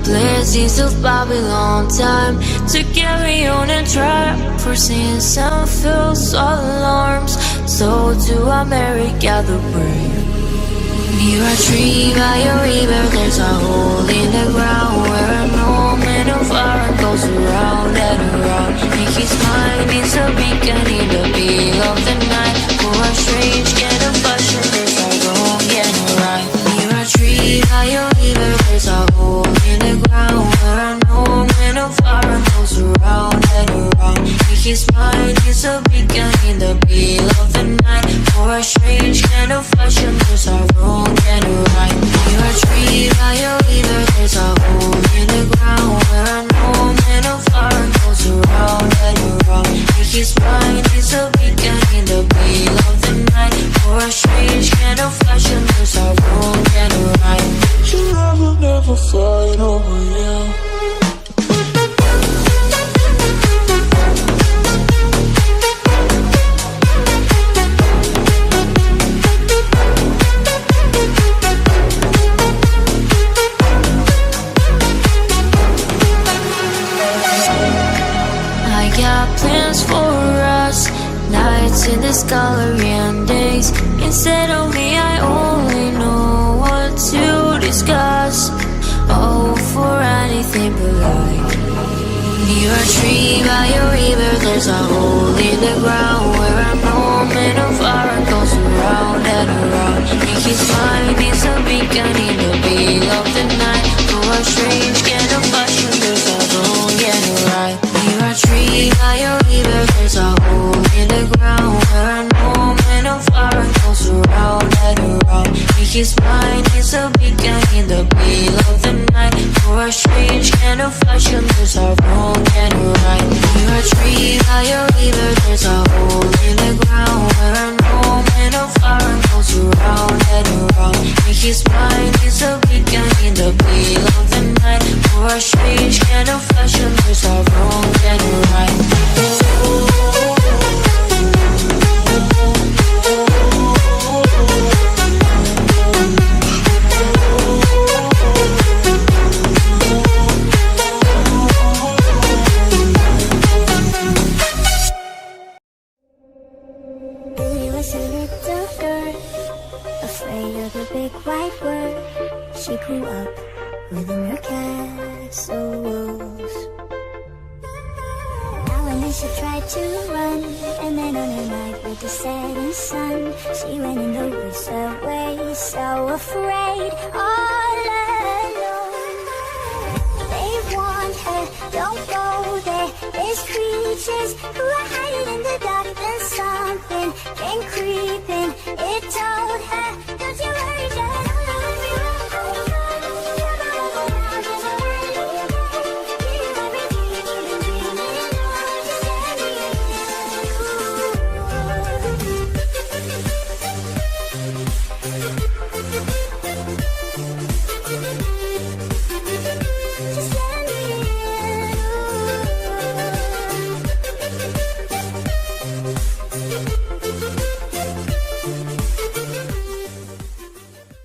Blessings of Babylon, time to carry on and try. For sins and false alarms, so to America the brave. Near a tree by a river, there's a hole in the ground where an old man of iron goes around and around. And his mind is a beacon in the middle of the night. For a strange kind of fashion, there's a wrong and a right. Near a tree by a river, there's a hole in the ground where an old man of iron goes around and around. And his mind is a beacon in the middle of the night. For a strange kind of fashion, there's a wrong and a right. Near a tree by a river, there's a hole in the ground where an old man of iron goes around and around. And his mind is a beacon in the middle of the night. For a strange kind of fashion, there's a wrong and a right. Your love will never fight over you. Plans for us, nights in this gallery and days. Instead of me, I only know what to discuss. Oh, for anything but life. Near a tree by a river, there's a hole in the ground where an old man of iron goes around and around. And his mind is a beacon in the middle of the night. For a strange kind of fashion, there's a wrong and a right. Near a tree by a river, there's a hole in the ground where an old man of iron goes around and around. And his mind is a beacon in the middle of the night. For a strange kind of fashion, there's a wrong and a right. Near a tree by a river, there's a hole in the ground where an old man of iron goes around and around. And his mind is a beacon in the middle of the night. For a strange kind of fashion, there's a wrong and a right. She grew up within her castle walls. Now and then she tried to run, and then on a night with the setting sun, she went in the woods away, so afraid, all alone. They warned her, don't go there, there's creatures who are hiding in the dark, then something came creeping, it told her